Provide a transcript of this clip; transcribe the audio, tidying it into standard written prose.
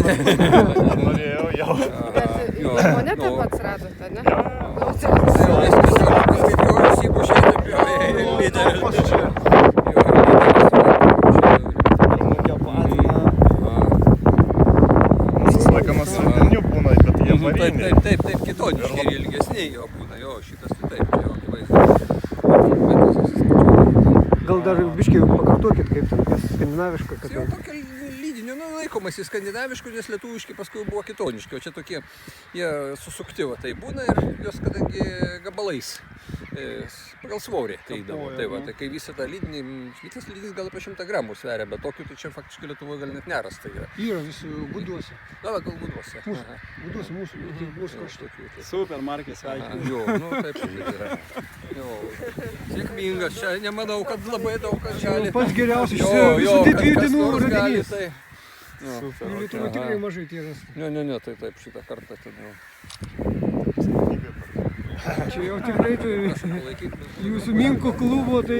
Norėjau jau. Bet įmonė taip atsiradote, ne? Kaip jau įsipušė, taip jau lyderis. Mūsų laikomas rudiniu būna, bet jie variniai. Taip, kitoniški ir ilgesni jo būna, jo, šitas tai taip, jo, akivaizdžiai. Gal dar biškiai pakartokit, kaip ten kas skandinaviška, kad Jau tokia lydiniu, laikomasi skandinaviškų, nes lietuviški paskui buvo kitoniški, o čia tokie, jie susukti, va, tai būna ir jos kadangi gabalais, pagal svorį tai įdavo. Tai va, tai kai visą tą lydinį, šitas lydinys gal apie 100 gramų sveria, bet tokių tai čia faktiškai Lietuvoje gal net nerasta yra. yra visi guduose. Na, gal guduose. Guduose mūsų, tai bus kažkokių. Super, Markai, sveikinu. Jo, nu taip tai yra. Jo, sėkmingas, čia nemanau, kad labai daug kas gali. Pats geriausias Jo, visų kad dviejų kas dienų nors gali, radinys. tai. Lietuvoje tikrai mažai tie rasti. Ne, tai taip šitą kartą ten jau. Čia jau tikrai tai Palaikyt. jūsų minko klubo, tai